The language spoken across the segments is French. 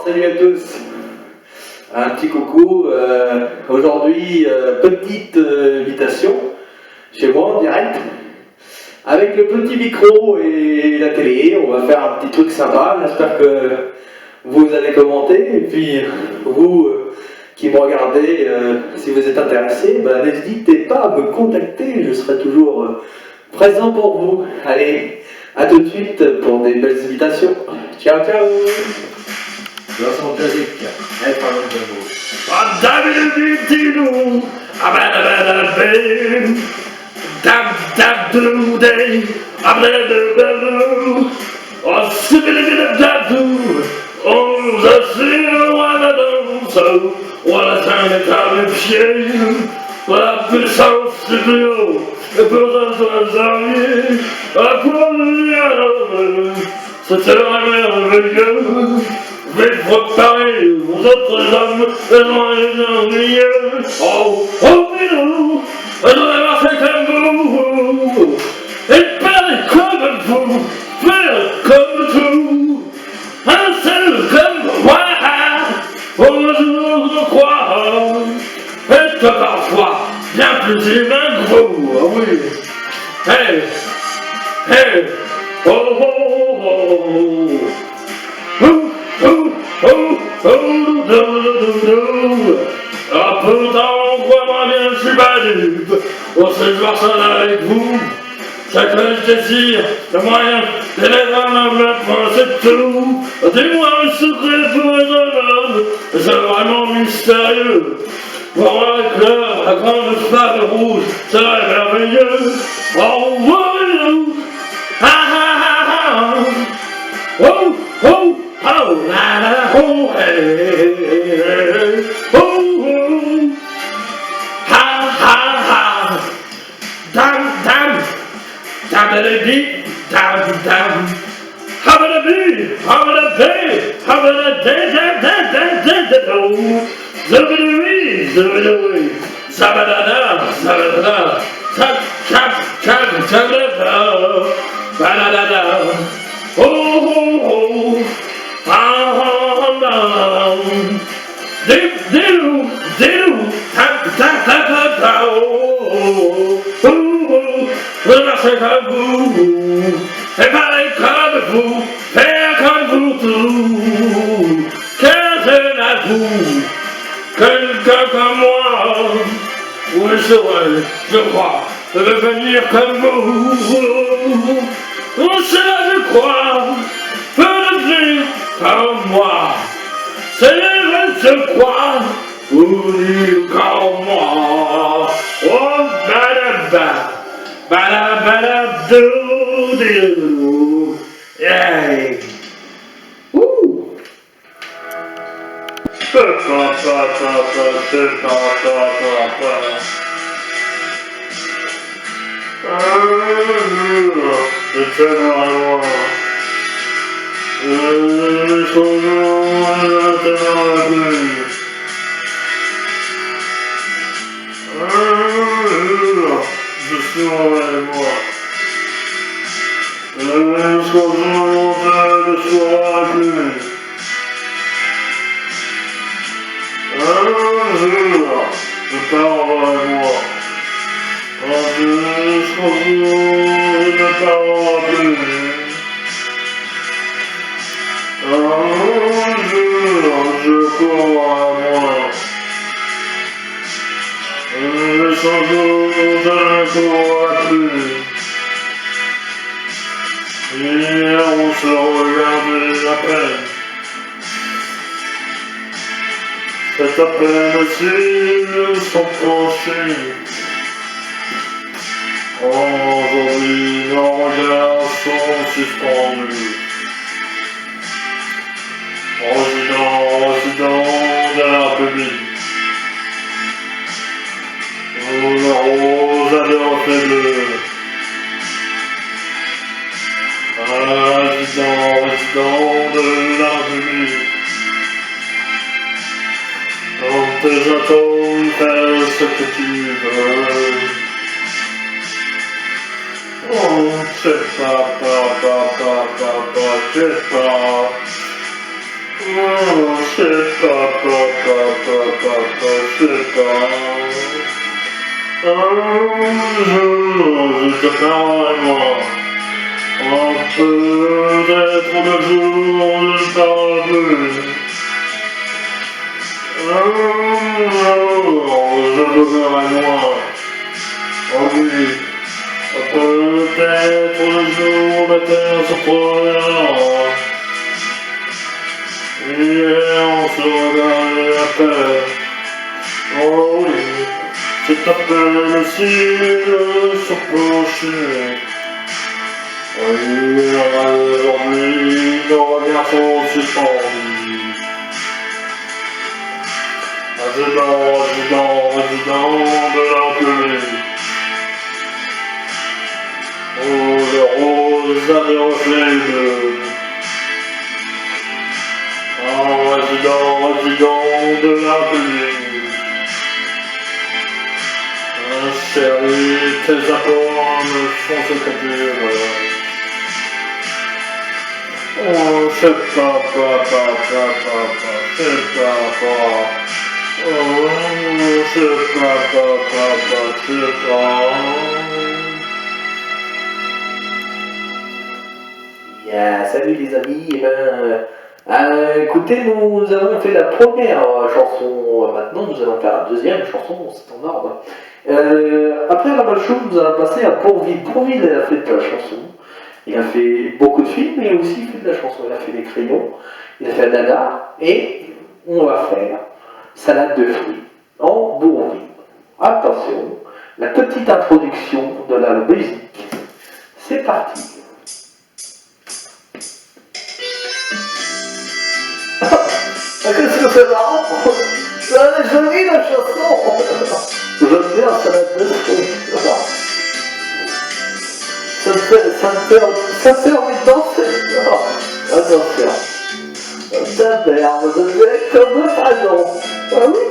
Salut à tous, un petit coucou. Aujourd'hui, petite invitation chez moi en direct avec le petit micro et la télé. On va faire un petit truc sympa. J'espère que vous allez commenter. Et puis, vous qui me regardez, si vous êtes intéressé, n'hésitez pas à me contacter. Je serai toujours présent pour vous. Allez, à tout de suite pour des belles invitations. Ciao, ciao. Version classique. Allez, parlons de vous. La puissance du plus haut, et pour c'était merveilleux. Je vais préparer vos autres hommes, et ennuyeux. Oh, Milou, je voudrais marcher comme vous, et parler comme vous, faire comme tout, un seul comme moi, au jour de croire, et que parfois, bien plus humain que vous, ah oui. Hey, hey, oh, oh, oh, oh. Pourtant, crois-moi bien, je suis pas dupe. Pour ce soir seul avec vous, c'est que je désire le moyen d'élèver un enveloppement, c'est tout. Dis-moi un secret pour un homme, c'est vraiment mystérieux. Pour moi, la grande flamme rouge serait merveilleux. Oh, oui, ah, ah, ah, ah. Oh, oh. Oh, la la, oh, hey, hey, hey, oh, oh, ha, ha, ha, dam, dam, dam-a-da-dee, dam, dam, ha-ba-da-bee, ha-ba-da-bee, ha-ba-da-dee, dam-dam-dam-dam-dam-dam, zub-a-dee, zub-a-dee, zabba-da-da, zabba-da-da, chap, chap, chap, chap-da-da, ba-da-da-da, oh, oh, oh. Je marche comme vous, et parler comme vous, faire comme vous tout, car je l'avoue, quelqu'un comme moi, où je serais, je crois, devenir comme vous, où cela je crois, peut devenir comme moi, c'est vrai je crois, ou dire comme moi, oh badaba. Ba-da-ba-da-doo-doo. Yay! Woo! Je suis moi. Je et on se regarde à peine. C'est à peine s'ils sont penchés. Aujourd'hui, nos regards sont suspendus. Résident de la République. Nous aurons jamais refait de résident de la République. Dans tes atomes, fais ce que tu veux. Oh, je sais pas, je sais pas. C'est pas, je te parle, moi. Peut-être le jour je ne parle plus. Je deviendrai moi. Oh oui. Peut-être le jour la terre se prendra. Et on se regarde la paix. Oh oui. C'est à peine le ciel se pencher. Oui, aujourd'hui, nos regards sont suspendus. Adjudant de l'Empire. Oh, le rose a des reflets bleus. Oh, adjudant de l'Empire. Chérie, tes apports me font se capturer. Oh, c'est papa. Oh, c'est papa. Yeah, salut les amis, écoutez, nous avons fait la première chanson, maintenant nous allons faire la deuxième chanson, c'est en ordre. Après la Malchou, nous allons passer à Bourvil. Bourvil, il a fait de la chanson, il a fait beaucoup de films, mais aussi fait de la chanson, il a fait Les Crayons, il a fait Nana, et on va faire Salade de fruits en Bourvil. Attention, la petite introduction de la musique, c'est parti. Qu'est-ce que c'est marrant? C'est jolie la chanson. J'aime bien Salade de fruits. Ça me fait envie de danser. Attention. Ta merde devient comme le dragon. Ah oui,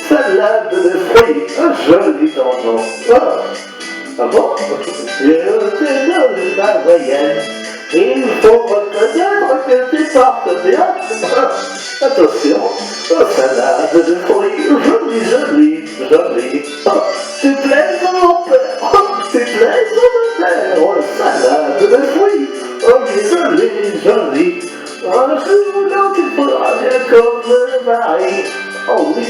salade de fruits. Un joli nom. Ah bon? Et c'est de la moyenne. Il faut reconnaître que tu portes bien. Attention, salade de fruits, jolie. Tu plais à mon père, tu plais à ma mère. Salade de fruits, jolie. Un jour, tu faudras bien comme le mari. Oh oui,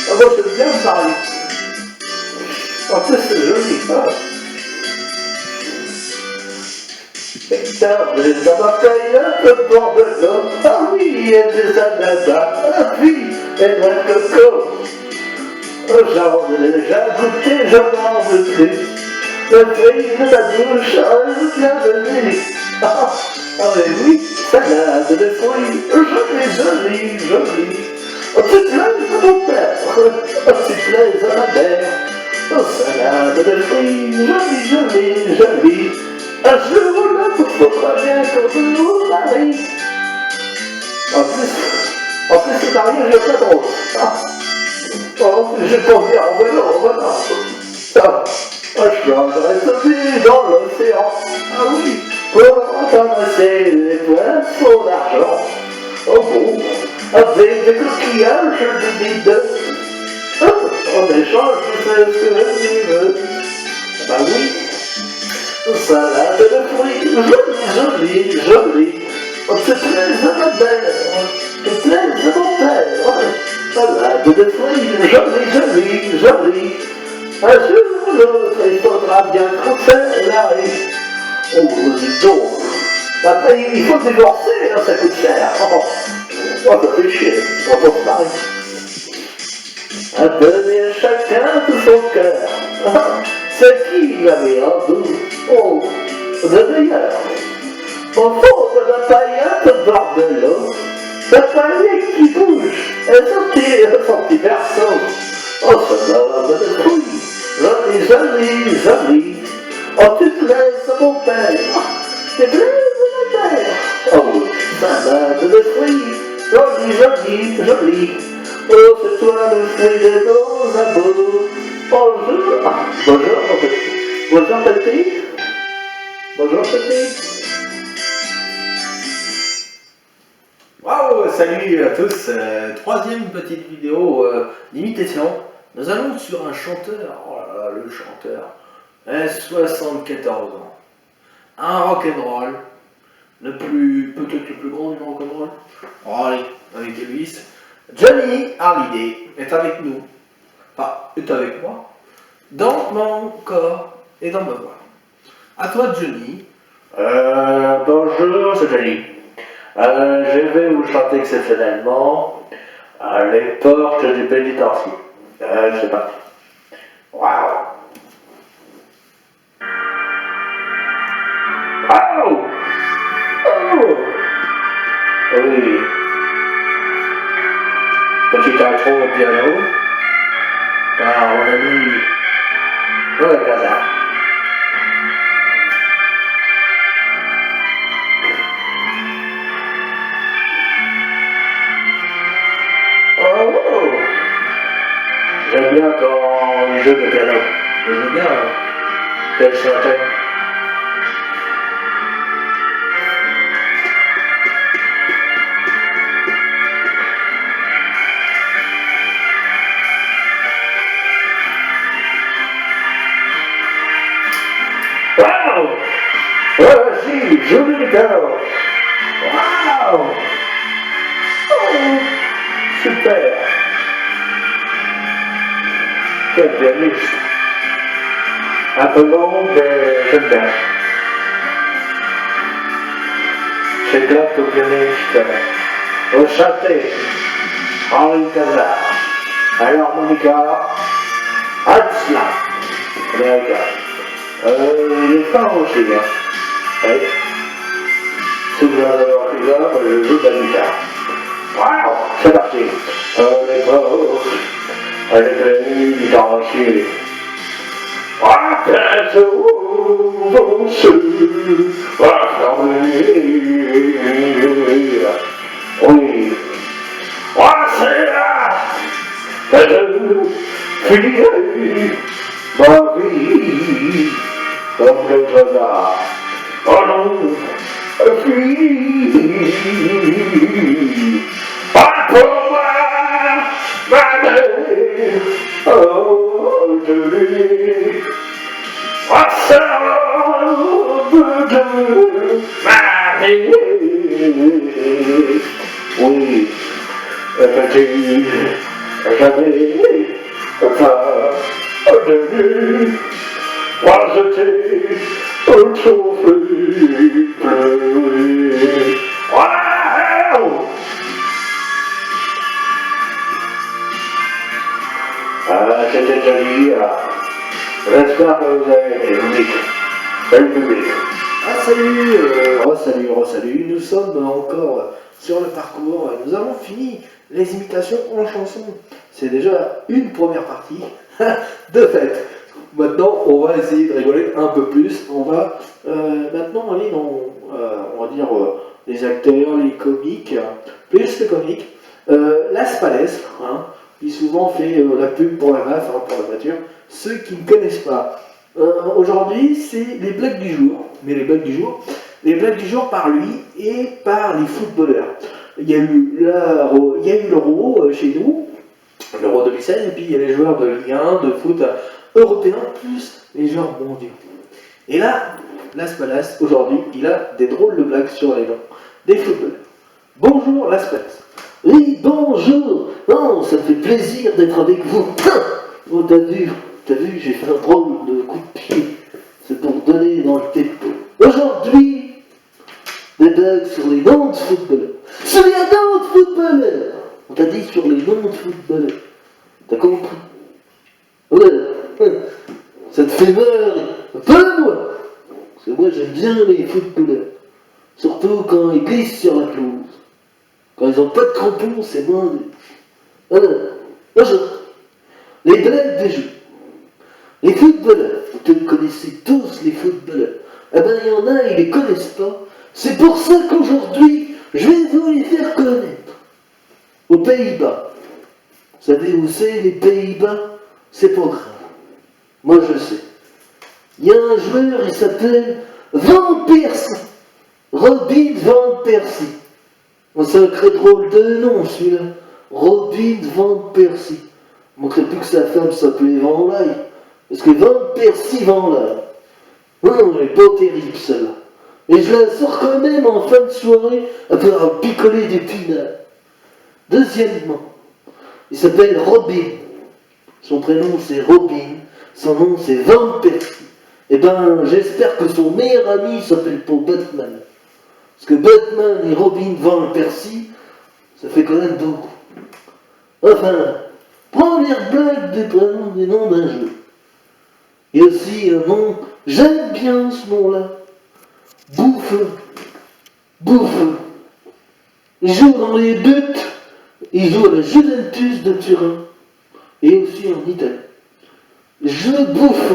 moi j'aime bien le mari. En plus, c'est joli. Des abeilles, un peu bord de l'eau. Ah oui, et des ananas, ah oui, et de la coco. J'en ai déjà goûté, je n'en veux plus. Le pays de la douche, bienvenue. Ah mais oui, salade de fruits, jolie. Oh, tu plaises à mon père, oh, tu plaises à ma mère. Oh, salade de fruits, jolie. Un jour, là, il faudra bien qu'on vous marie. En plus, c'est marié, j'ai pas de rose. En plus, j'ai pas bien en vélo, voilà. Je m'adresse aussi dans l'océan. Ah oui, pour ramasser les poissons d'argent. Oh bon, avec des coquillages, je dis deux. En échange, je fais ce que je veux. Bah oui. Salade de fruits, jolie. Oh, tu plaises à ma belle, tu plaises à mon père. Salade de fruits, jolie. Un jour ou l'autre, il faudra bien qu'on se marie. Oh, dis donc. Après, il faut divorcer, hein, ça coûte cher. Ça fait chier, on va se marier. À donner à chacun tout son cœur. C'est qui l'avait en doute? Oh, de meilleur. Au fond de la paillette de bord de l'eau, la paillette qui bouge est sortie de son petit berceau. Oh, salade de fruits, jolie. Oh, tu plaises à mon père, tu plaises à ma mère. Oh, salade de fruits, jolie. Oh, c'est toi le fruit de nos amours. Bonjour petit. Waouh, salut à tous. Troisième petite vidéo d'imitation. Nous allons sur un chanteur. Oh là là, le chanteur. 74 ans. Un rock'n'roll. Peut-être le plus grand du rock'n'roll. Oh, allez, avec Elvis. Johnny Hallyday est avec nous. Enfin, est avec moi. Dans mon corps et dans ma voix. À toi, Johnny. Bonjour, c'est Johnny. Je vais vous chanter exceptionnellement les portes du pénitencier. C'est parti. Waouh! Waouh! Oh! Oui. Petite intro au piano. Car on a mis le casar. Oh! J'aime bien quand il joue de piano. J'aime bien qu'elle chantait. Wow! Ouais, si, joue du piano. Wow! Oh, super! Quel pianiste! Un peu long, mais j'aime bien. C'est là que le pianiste au chanter Henri Casar, à l'harmonica, Hatzla, américain. Il est fort aussi, hein. Oui. Si vous en avez envie là, je joue de la guitare. Waouh! C'est parti! Les portes, les pénitenciers. Ah, qu'elles vont se fermer. Oui. Ah, c'est là que je finirai ma vie comme le hasard. Oh non! Fini. Ah, pour moi, ma mère, oh, je l'ai. Ah, ça de ma vie. Oui, petit, jamais, pas de nuit. Moi, je t'ai trop fait pleurer. Wow! C'était joli. J'espère que vous avez été public. Salut public. Salut. Nous sommes encore sur le parcours. Nous avons fini les imitations en chanson. C'est déjà une première partie de fait. Maintenant, on va essayer de rigoler un peu plus. On va maintenant aller dans, on va dire, les acteurs, les comiques, plus que comiques. Las Palais, qui souvent fait la pub pour la MAF, pour la voiture. Ceux qui ne connaissent pas. Aujourd'hui, c'est les blagues du jour. Mais les blagues du jour par lui et par les footballeurs. Il y a eu l'Euro chez nous, l'Euro 2016, et puis il y a les joueurs de Ligue 1, de foot européen, plus les joueurs mondiaux. Et là, Las Palais, aujourd'hui, il a des drôles de blagues sur les noms des footballeurs. Bonjour Las Palais. Oui, bonjour. Oh, ça me fait plaisir d'être avec vous. Oh, t'as vu, j'ai fait un drôle de coup de pied. C'est pour donner dans le tempo. Aujourd'hui, des blagues sur les noms de footballeurs. Sur les noms de footballeurs. On t'a dit sur les noms de footballeurs. T'as compris? Ouais. Ça te fait marrer. Pas moi. Parce que moi, j'aime bien les footballeurs. Surtout quand ils glissent sur la pelouse. Quand ils n'ont pas de crampons, c'est moins de... Voilà. Bonjour. Les blagues des jeux. Les footballeurs. Vous connaissez tous les footballeurs. Eh ben, il y en a, ils les connaissent pas. C'est pour ça qu'aujourd'hui, je vais vous les faire connaître. Aux Pays-Bas. Vous savez où c'est, les Pays-Bas? C'est pas grave. Moi, je sais. Il y a un joueur, il s'appelle Van Persie. Robin Van Persie. Un sacré drôle de nom, celui-là. Robin Van Persie. Il manquerait plus que sa femme s'appelait Van Laye. Parce que Van Persie Van Laye. Non, elle est pas terrible, celle-là. Et je la sors quand même en fin de soirée après avoir picolé du pinard. Deuxièmement, il s'appelle Robin. Son prénom c'est Robin. Son nom c'est Van Persie. Eh ben, j'espère que son meilleur ami s'appelle pas Batman. Parce que Batman et Robin Van Persie, ça fait quand même beaucoup. Enfin, première blague des prénoms des noms d'un jeu. Il y a aussi un nom, j'aime bien ce nom-là. Bouffeux. Bouffeux. Il joue dans les buts. Il joue à la Juventus de Turin. Et aussi en Italie. Je bouffe.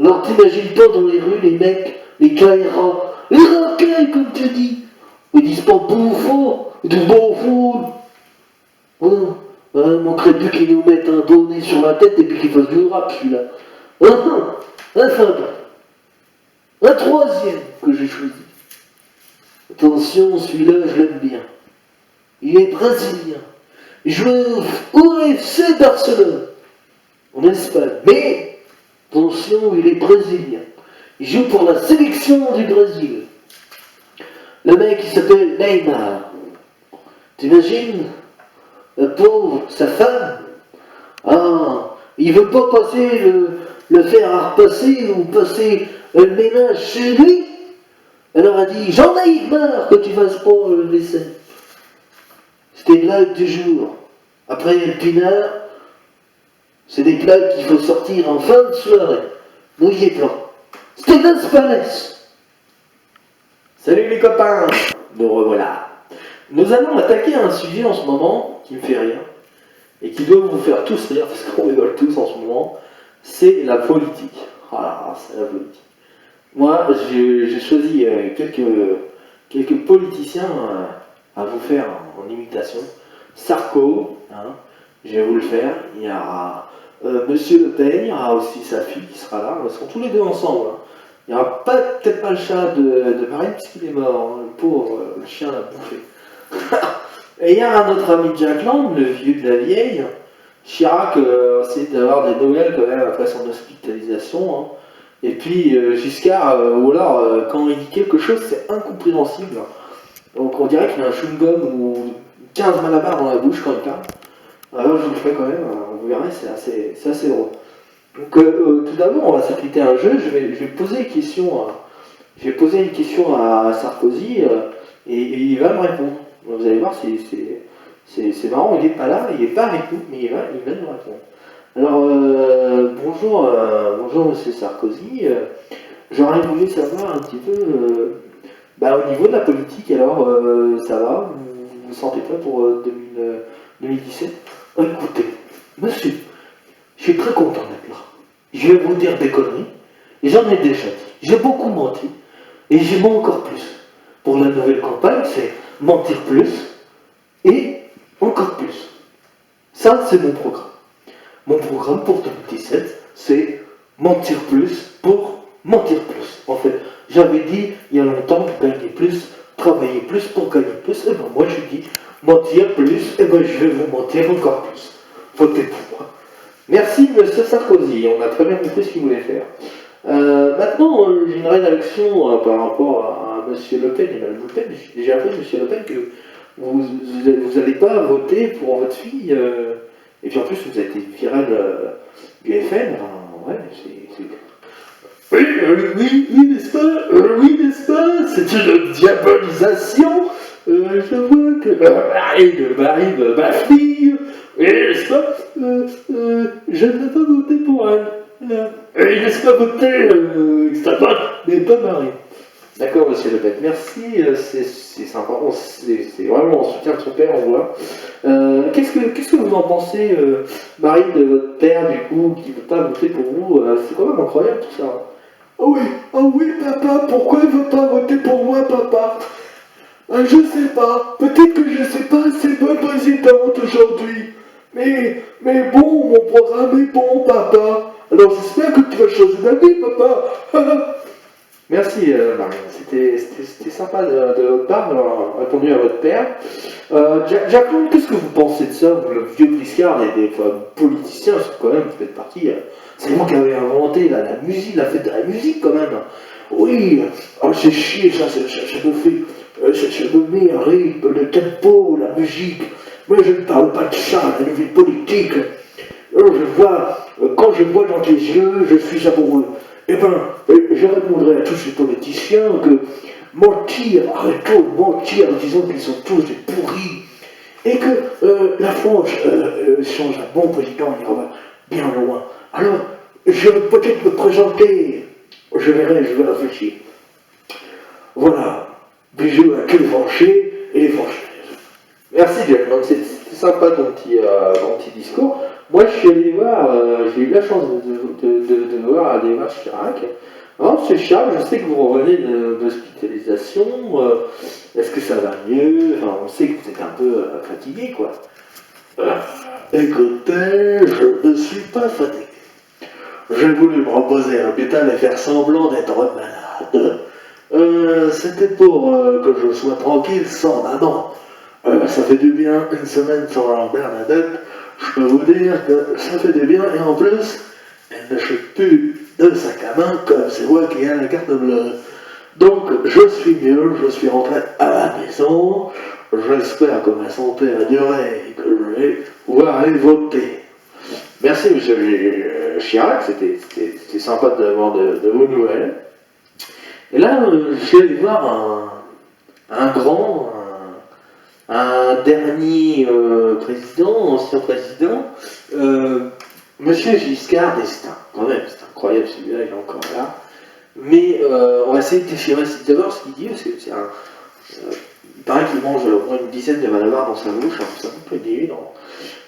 Alors t'imagines pas dans les rues les mecs, les KRA, les racailles comme tu dis. Ils disent pas bouffon, ils disent bouffon. Oh, il manquerait plus qu'ils nous mettent un bonnet sur la tête et puis qu'ils fassent du rap celui-là. Enfin, un troisième que j'ai choisi. Attention, celui-là je l'aime bien. Il est brésilien. Il joue au FC Barcelone, en Espagne. Mais, attention, il est brésilien. Il joue pour la sélection du Brésil. Le mec, il s'appelle Neymar. T'imagines? Le pauvre, sa femme. Ah, il veut pas passer le fer à repasser ou passer le ménage chez lui. Elle leur a dit, j'en ai marre que tu fasses pas le vaisselle. C'était une blague du jour. Après le pinard, c'est des blagues qu'il faut sortir en fin de soirée. Mouillé blanc. Steven Spalès. Salut les copains, nous revoilà. Nous allons attaquer un sujet en ce moment qui me fait rire et qui doit vous faire tous rire parce qu'on rigole tous en ce moment. C'est la politique. Ah, c'est la politique. Moi, j'ai choisi quelques politiciens à vous faire en imitation. Sarko, hein, je vais vous le faire. Il y aura Monsieur Le Pen, il y aura aussi sa fille qui sera là. Ils seront tous les deux ensemble. Hein. Il n'y aura peut-être pas le chat de Marine puisqu'il est mort. Hein. Le pauvre, le chien l'a bouffé. Et il y aura notre ami Jack Lang, le vieux de la vieille. Chirac essaie d'avoir des nouvelles quand même après son hospitalisation. Hein. Et puis Giscard, ou alors quand il dit quelque chose, c'est incompréhensible. Donc on dirait qu'il a un chewing-gum ou 15 malabars dans la bouche quand il parle. Alors je vous le fais quand même, vous verrez, c'est assez drôle. Donc tout d'abord, on va s'appliquer à un jeu. Je vais poser une question à Sarkozy et il va me répondre. Vous allez voir, c'est marrant, il n'est pas là, il n'est pas avec nous, mais il va nous répondre. Alors, bonjour Monsieur Sarkozy. J'aurais voulu savoir un petit peu, au niveau de la politique, alors ça va, vous vous sentez prêt pour 2017 ? Écoutez, monsieur, je suis très content d'être là. Je vais vous dire des conneries, et j'en ai déjà dit. J'ai beaucoup menti, et j'ai menti encore plus. Pour la nouvelle campagne, c'est mentir plus, et encore plus. Ça, c'est mon programme. Mon programme pour 2017, c'est mentir plus pour mentir plus. En fait, j'avais dit il y a longtemps, gagner plus, travailler plus pour gagner plus. Et ben moi, je dis mentir plus, et ben je vais vous mentir encore plus. Votez pour moi. Merci, Monsieur Sarkozy. On a très bien compris ce qu'il voulait faire. Maintenant, j'ai une réaction par rapport à Monsieur Le Pen et Mme Le Pen. J'ai déjà appris, Monsieur Le Pen, que vous n'allez pas voter pour votre fille. Et puis en plus, vous avez été viral du FN. Ouais, c'est... Oui, n'est-ce pas? Oui, n'est-ce pas? C'est une diabolisation. Je vois que Marie de ma fille. Oui, n'est-ce pas? Je ne vais pas voter pour elle. Oui, n'est-ce pas voter mais pas Marie. D'accord, Monsieur Le Pen. Merci, c'est sympa. C'est vraiment en soutien de son père, on voit. Qu'est-ce que vous en pensez, Marie, de votre père, du coup, qui ne veut pas voter pour vous? C'est quand même incroyable tout ça. Oh oui, papa, pourquoi il ne veut pas voter pour moi, papa? Je sais pas. Peut-être que je sais pas assez bonne présidente aujourd'hui. Mais bon, mon programme est bon, papa. Alors j'espère que tu vas changer d'avis, papa. Merci Marion, c'était sympa de votre part d'avoir répondu à votre père. Jacqueline, qu'est-ce que vous pensez de ça, vous, le vieux Briscard et des politiciens, c'est quand même, vous faites partie, c'est moi qui avais inventé la musique, la fête de la musique quand même. Oui, c'est chier ça, ça me fait, ça me met un rythme, le tempo, la musique. Moi je ne parle pas de ça, la nouvelle politique. Quand je vois dans tes yeux, je suis amoureux. Eh ben, je répondrai à tous ces politiciens que mentir, arrêtons de mentir en disant qu'ils sont tous des pourris. Et que la France, sans un bon président, ira bien loin. Alors, je vais peut-être me présenter. Je verrai, je vais réfléchir. Voilà. Bisous à tous les Français et les Françaises. Merci Jack, donc c'était sympa ton petit discours. Moi je suis allé voir, j'ai eu la chance de voir aller voir Chirac. Alors monsieur Chirac, je sais que vous revenez d'hospitalisation, est-ce que ça va mieux? Enfin, on sait que vous êtes un peu fatigué quoi. Écoutez, je ne suis pas fatigué. J'ai voulu me reposer à l'hôpital et faire semblant d'être malade. C'était pour que je sois tranquille sans maman. Ça fait du bien une semaine sans Bernadette. Je peux vous dire que ça fait du bien et en plus, elle ne chute plus de sac à main comme c'est moi qui ai la carte bleue. Donc je suis mieux, je suis rentré à la maison. J'espère que ma santé a duré et que je vais pouvoir aller voter. Merci monsieur Chirac, c'était sympa d'avoir de vos nouvelles. Et là, je suis allé voir un dernier ancien président, monsieur Giscard d'Estaing. Quand même, c'est incroyable celui-là, il est encore là. Mais on va essayer de déchirer d'abord ce qu'il dit, parce que c'est un. Il paraît qu'il mange au moins une dizaine de malabars dans sa bouche, hein, ça peut être évident.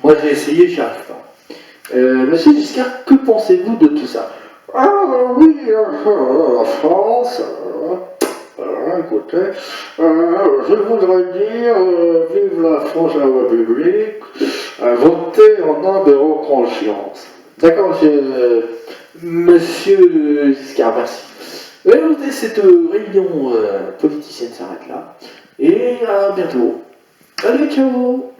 Moi j'ai essayé, j'y arrive pas. Monsieur Giscard, que pensez-vous de tout ça? Ah oui, la France, écoutez, je voudrais dire, vive la France et la République, votez en âme et en conscience. D'accord, monsieur Giscard, merci. Écoutez, cette réunion politicienne s'arrête là, et à bientôt. Allez, ciao.